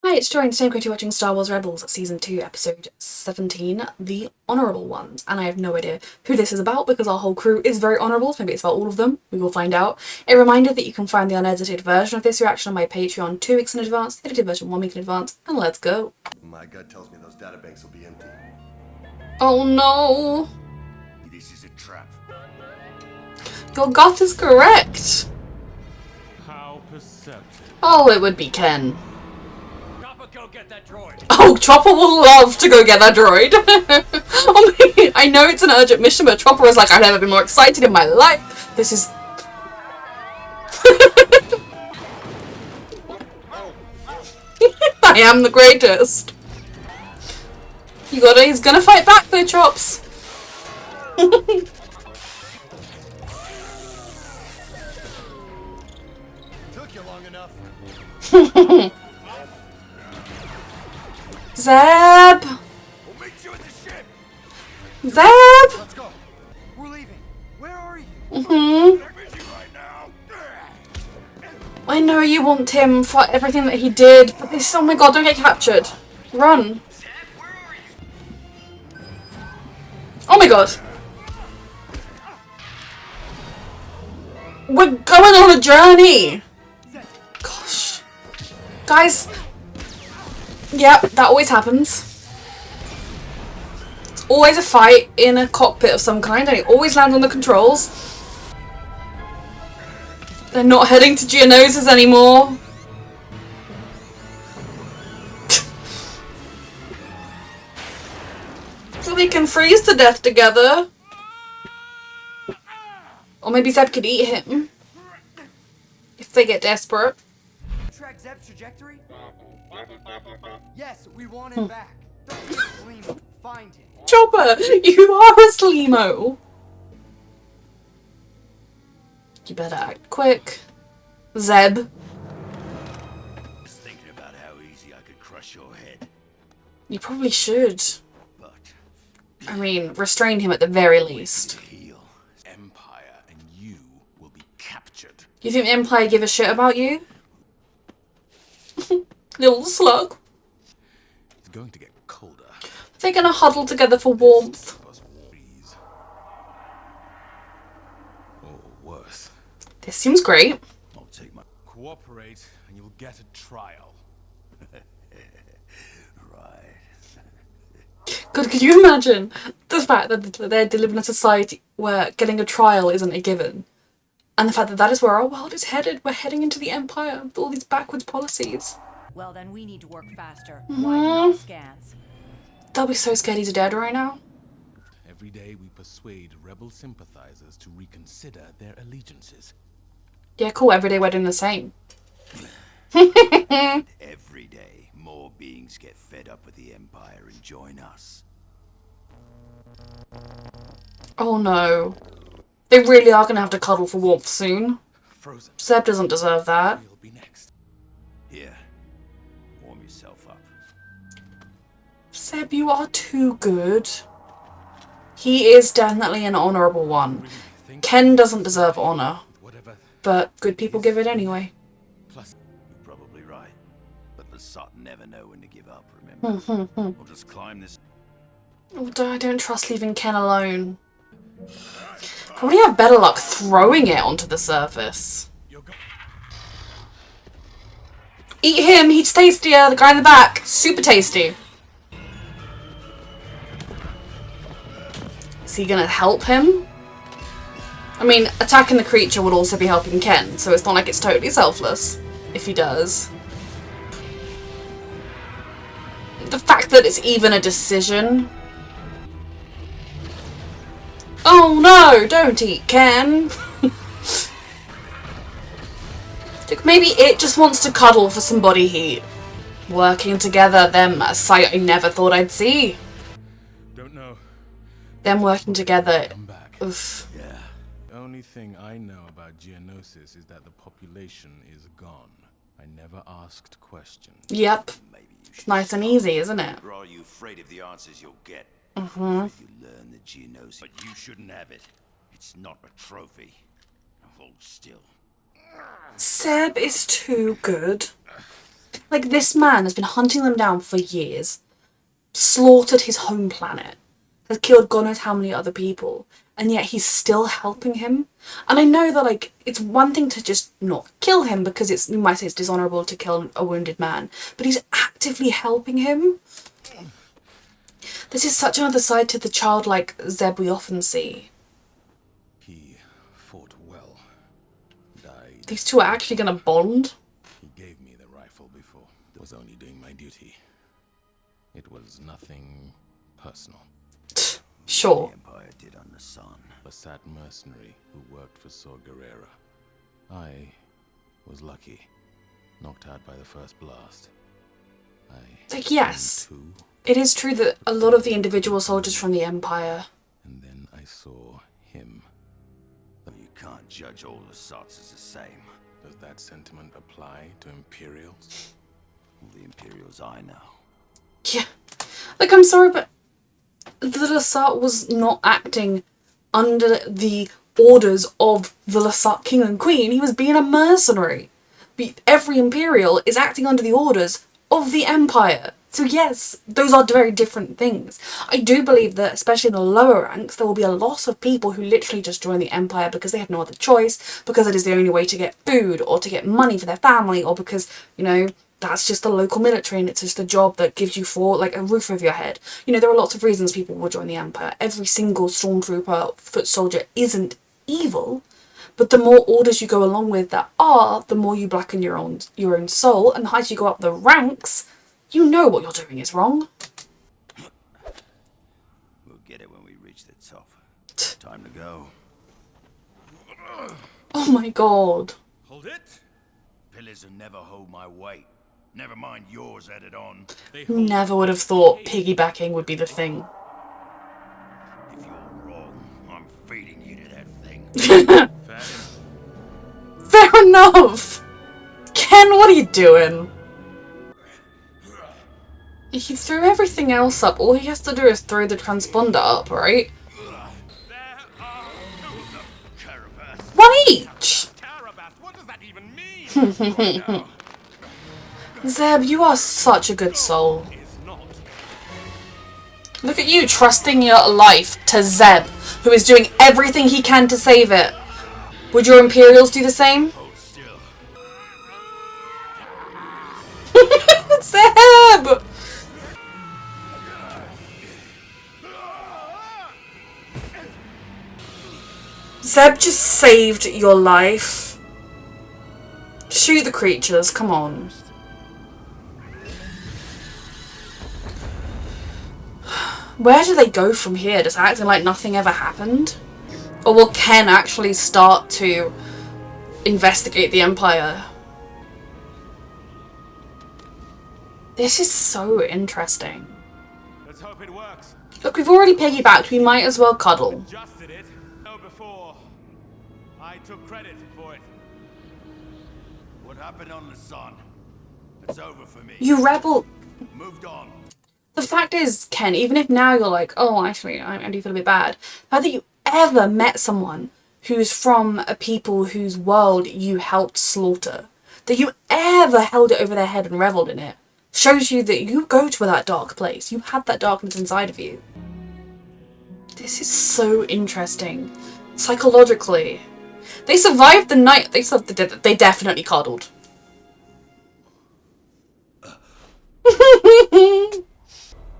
Hi, it's Joy, and today I'm going to be watching Star Wars Rebels Season 2, Episode 17, The Honourable Ones. And I have no idea who this is about because our whole crew is very honourable, so maybe it's about all of them. We will find out. A reminder that you can find the unedited version of this reaction on my Patreon 2 weeks in advance, the edited version 1 week in advance, and let's go. My gut tells me those databanks will be empty. Oh no! This is a trap. Your gut is correct! How perceptive. Oh, it would be Ken. Chopper, go get that droid. Oh, Chopper will love to go get that droid. I know it's an urgent mission, but Chopper is like, I've never been more excited in my life. This is... I am the greatest. He's gonna fight back though, Chops. Took you long enough. Zeb! We'll meet you at the ship. Zeb! Let's go. We're leaving. Where are you? Mm-hmm. I'm busy right now. I know you want him for everything that he did, but this, oh my god, don't get captured. Run. Oh my god. We're going on a journey. Gosh. Guys. Yep, that always happens. It's always a fight in a cockpit of some kind, and it always lands on the controls. They're not heading to Geonosis anymore. So they can freeze to death together. Or maybe Zeb could eat him. If they get desperate. Track Zeb's trajectory? Yes, we want him back. Don't be a Slimo. Find him. Chopper, you are a Slimo. You better act quick. Zeb. Was thinking about how easy I could crush your head, You probably should. but I mean, restrain him at the very least. heal. Empire and you will be captured. You think the Empire give a shit about you? Little slug. It's going to get colder. They're gonna huddle together for warmth. Plus breeze. Or worse. This seems great. I'll take my Cooperate and you'll get a trial. right. God, could you imagine the fact that they're living in a society where getting a trial isn't a given? And the fact that that is where our world is headed. We're heading into the Empire with all these backwards policies. Well, then we need to work faster. Widen our scans. They'll be so scared he's dead right now. Every day we persuade rebel sympathizers to reconsider their allegiances. Yeah, cool. Everyday we're doing the same. Every day, more beings get fed up with the Empire and join us. Oh no. They really are going to have to cuddle for warmth soon. Frozen. Zeb doesn't deserve that. We'll be next. Here, warm yourself up. Zeb, you are too good. He is definitely an honourable one. Really think Ken doesn't deserve honour, whatever. but good people give it anyway. Plus, You're probably right. But the Sot never know when to give up, remember? We'll just climb this. Although I don't trust leaving Ken alone. Probably have better luck throwing it onto the surface. you're go- Eat him, he's tastier, the guy in the back. Super tasty. Is he gonna help him? I mean, attacking the creature would also be helping Ken, so it's not like it's totally selfless, if he does. The fact that it's even a decision. Oh no, don't eat Ken. Look, maybe it just wants to cuddle for some body heat. Working together, them, a sight I never thought I'd see. Don't know. Them working together, Come back. oof. Yeah. The only thing I know about Geonosis is that the population is gone. I never asked questions. Yep, Maybe you should. it's nice and easy, isn't it? Or are you afraid of the answers you'll get? If you learn the Geonosis. But you shouldn't have it. It's not a trophy. Hold still. Zeb is too good. Like, this man has been hunting them down for years, slaughtered his home planet, has killed God knows how many other people, and yet he's still helping him. And I know that, like, it's one thing to just not kill him, because you might say it's dishonourable to kill a wounded man, but he's actively helping him. This is such another side to the childlike Zeb we often see. He fought well. Died. These two are actually gonna bond. He gave me the rifle before. I was only doing my duty. It was nothing personal. Sure. The Empire did on the sun. A sad mercenary who worked for Saw Gerrera. I was lucky. Knocked out by the first blast. Like, yes, Two, it is true that a lot of the individual soldiers from the Empire... and then I saw him. You can't judge all the Sots as the same. Does that sentiment apply to Imperials? All the Imperials I know. Yeah. Like, I'm sorry, but the Lasat was not acting under the orders of the Lasat King and Queen. He was being a mercenary. Every Imperial is acting under the orders of the Empire. So yes, those are very different things. I do believe that, especially in the lower ranks, there will be a lot of people who literally just join the Empire because they have no other choice, because it is the only way to get food, or to get money for their family, or because, you know, that's just the local military and it's just a job that gives you a roof over your head. You know, there are lots of reasons people will join the Empire. Every single stormtrooper, foot soldier isn't evil, but the more orders you go along with that are, the more you blacken your own soul, and the higher you go up the ranks, you know what you're doing is wrong. We'll get it when we reach the top. Time to go. Oh my god. Hold it. Pillars will never hold my weight. Never mind yours added on. Never would have thought piggybacking would be the thing. If you're wrong, I'm feeding you to that thing. Fair enough! Ken, what are you doing? He threw everything else up. All he has to do is throw the transponder up, right? One each! What does that even mean? Zeb, you are such a good soul. Look at you trusting your life to Zeb, who is doing everything he can to save it. Would your Imperials do the same? Hold still. Zeb! Zeb just saved your life. Shoot the creatures, come on. Where do they go from here? Just acting like nothing ever happened? Or will Ken actually start to investigate the Empire? This is so interesting. Let's hope it works. Look, we've already piggybacked, we might as well cuddle. Adjusted it. No, before. I took credit for it. What happened on the sun? It's over for me. You rebel. Moved on. The fact is, Ken, even if now you're like, oh, actually, I do feel a bit bad, the fact that you ever met someone who's from a people whose world you helped slaughter, that you ever held it over their head and reveled in it, shows you that you go to that dark place. You had that darkness inside of you. This is so interesting. Psychologically. They survived the night. They definitely cuddled.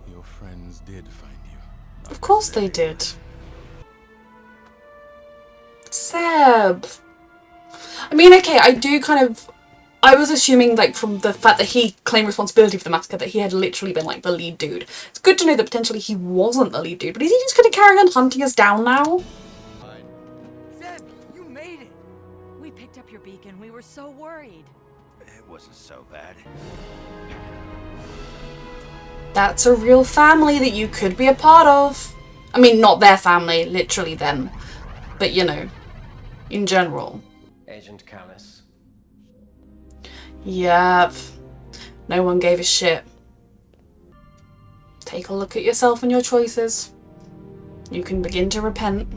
Your friends did find you. Of course they did. Zeb. I mean, okay, I was assuming, like, from the fact that he claimed responsibility for the massacre, that he had literally been, like, the lead dude. It's good to know that potentially he wasn't the lead dude, but is he just gonna carry on hunting us down now? Zeb, you made it. We picked up your beacon. We were so worried. It wasn't so bad. That's a real family that you could be a part of. I mean, not their family, literally them, but, you know, in general. Agent Kallus. Yep. No one gave a shit. Take a look at yourself and your choices. You can begin to repent.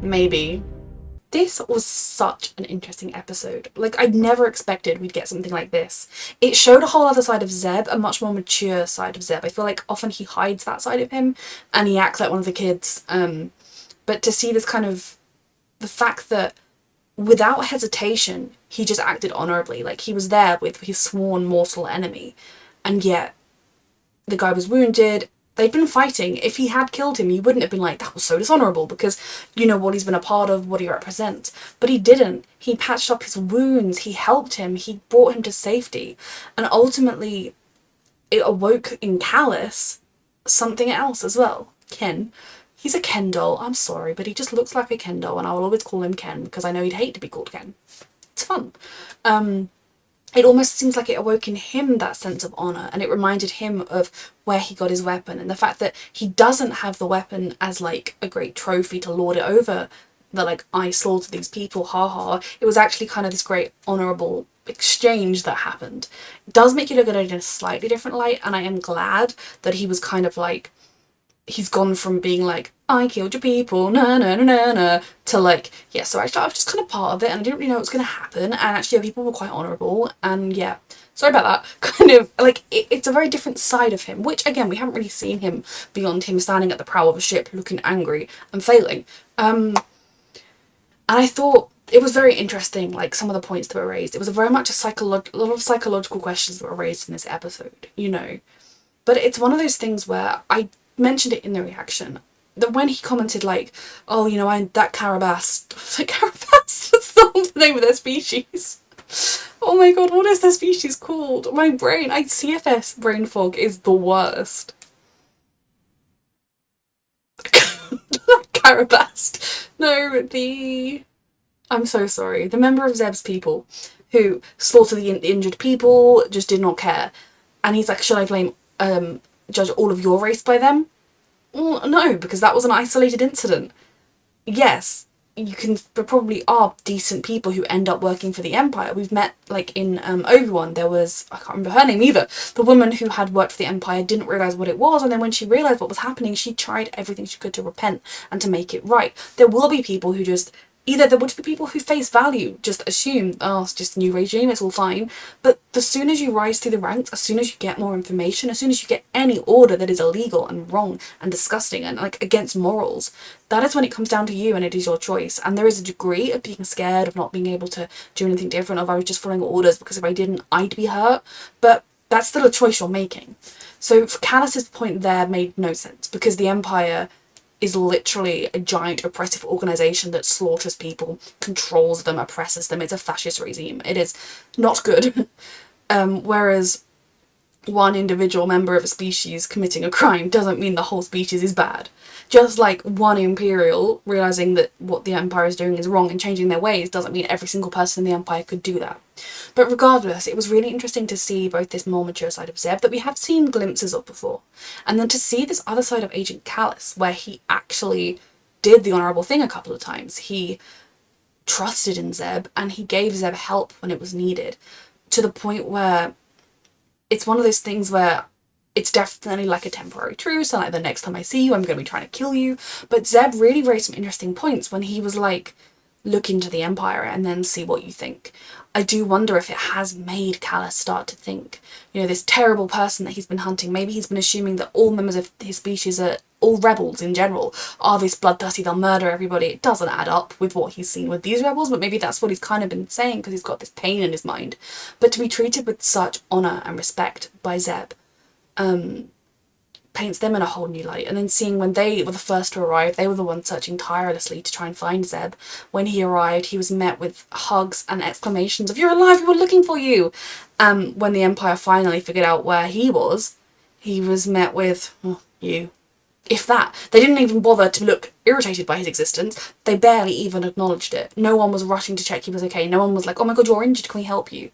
Maybe. This was such an interesting episode. Like, I never expected we'd get something like this. It showed a whole other side of Zeb, a much more mature side of Zeb. I feel like often he hides that side of him and he acts like one of the kids. But to see this kind of, the fact that without hesitation, he just acted honourably. Like, he was there with his sworn mortal enemy, and yet the guy was wounded. They'd been fighting. If he had killed him, you wouldn't have been like, that was so dishonourable, because you know what he's been a part of, what he represents. But he didn't. He patched up his wounds, he helped him, he brought him to safety. And ultimately, it awoke in Kallus something else as well. Ken. He's a Ken doll, I'm sorry, but he just looks like a Ken doll, and I will always call him Ken, because I know he'd hate to be called Ken. It's fun. It almost seems like it awoke in him that sense of honour, and it reminded him of where he got his weapon, and the fact that he doesn't have the weapon as like a great trophy to lord it over, that like, I slaughtered these people, haha. It was actually kind of this great honourable exchange that happened. It does make you look at it in a slightly different light, and I am glad that he was kind of like, he's gone from being like, I killed your people, na na na na na, to like, yeah, so actually I was just kind of part of it and I didn't really know what was going to happen, and actually people were quite honourable, and yeah, sorry about that. Kind of like, it's a very different side of him, which again, we haven't really seen him beyond him standing at the prow of a ship looking angry and failing. And I thought it was very interesting, like some of the points that were raised. It was very much a lot of psychological questions that were raised in this episode, you know. But it's one of those things where I mentioned it in the reaction, that when he commented like, oh, you know, that Carabas, like, Carabas, that's the name of their species. Oh my god, what is their species called? My brain, CFS brain fog is the worst. Carabas. No, I'm so sorry. The member of Zeb's people who slaughtered the injured people, just did not care. And he's like, should I blame, judge all of your race by them? Well, no, because that was an isolated incident. Yes, there probably are decent people who end up working for the Empire. We've met, like in Obi-Wan, there was, I can't remember her name either, the woman who had worked for the Empire didn't realise what it was, and then when she realised what was happening, she tried everything she could to repent and to make it right. There will be people who just, either there would be people who face value, just assume, oh, it's just a new regime, it's all fine. But as soon as you rise through the ranks, as soon as you get more information, as soon as you get any order that is illegal and wrong and disgusting and like against morals, that is when it comes down to you and it is your choice. And there is a degree of being scared, of not being able to do anything different, of I was just following orders because if I didn't, I'd be hurt. But that's still a choice you're making. So for Kallus's point there made no sense, because the Empire is literally a giant oppressive organisation that slaughters people, controls them, oppresses them. It's a fascist regime. It is not good. Whereas one individual member of a species committing a crime doesn't mean the whole species is bad. Just like one Imperial realising that what the Empire is doing is wrong and changing their ways doesn't mean every single person in the Empire could do that. But regardless, it was really interesting to see both this more mature side of Zeb that we have seen glimpses of before, and then to see this other side of Agent Kallus, where he actually did the honourable thing a couple of times. He trusted in Zeb, and he gave Zeb help when it was needed, to the point where it's one of those things where it's definitely like a temporary truce, and like the next time I see you, I'm going to be trying to kill you. But Zeb really raised some interesting points when he was like, look into the Empire and then see what you think. I do wonder if it has made Kallus start to think, you know, this terrible person that he's been hunting, maybe he's been assuming that all members of his species are, all rebels in general, are this bloodthirsty, they'll murder everybody. It doesn't add up with what he's seen with these rebels, but maybe that's what he's kind of been saying because he's got this pain in his mind. But to be treated with such honour and respect by Zeb, paints them in a whole new light. And then seeing when they were the first to arrive, they were the ones searching tirelessly to try and find Zeb. When he arrived, he was met with hugs and exclamations of, "You're alive, we were looking for you!" When the Empire finally figured out where he was met with, "Oh, you." If that. They didn't even bother to look irritated by his existence. They barely even acknowledged it. No one was rushing to check he was okay. No one was like, "Oh my god, you're injured, can we help you?"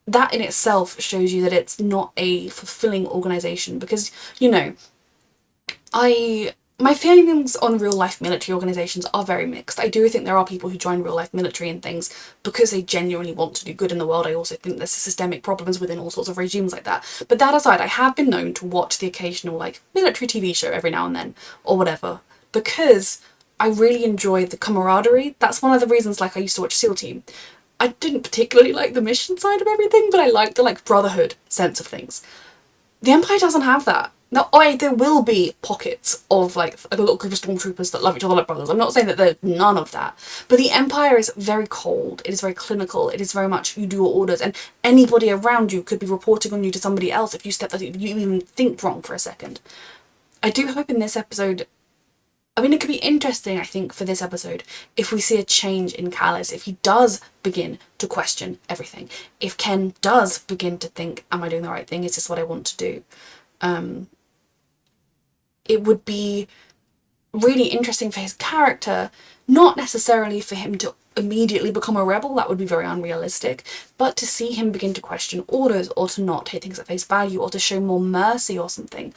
That in itself shows you that it's not a fulfilling organisation, because, you know, my feelings on real life military organisations are very mixed. I do think there are people who join real life military and things because they genuinely want to do good in the world. I also think there's systemic problems within all sorts of regimes like that. But that aside, I have been known to watch the occasional like military TV show every now and then or whatever, because I really enjoy the camaraderie. That's one of the reasons, like, I used to watch SEAL Team. I didn't particularly like the mission side of everything, but I liked the, like, brotherhood sense of things. The Empire doesn't have that. Now, there will be pockets of, like, a little group of stormtroopers that love each other like brothers. I'm not saying that there's none of that. But the Empire is very cold. It is very clinical. It is very much you do your orders, and anybody around you could be reporting on you to somebody else if you even think wrong for a second. I do hope in this episode, I mean, it could be interesting, I think, for this episode, if we see a change in Kallus, if he does begin to question everything, if Ken does begin to think, am I doing the right thing? Is this what I want to do? It would be really interesting for his character, not necessarily for him to immediately become a rebel, that would be very unrealistic, but to see him begin to question orders, or to not take things at face value, or to show more mercy or something.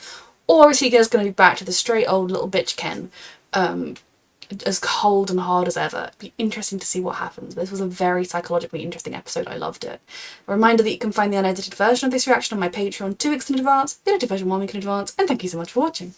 Or is he just going to be back to the straight old little bitch Ken, as cold and hard as ever? It'd be interesting to see what happens. This was a very psychologically interesting episode. I loved it. A reminder that you can find the unedited version of this reaction on my Patreon 2 weeks in advance, the edited version 1 week in advance, and thank you so much for watching.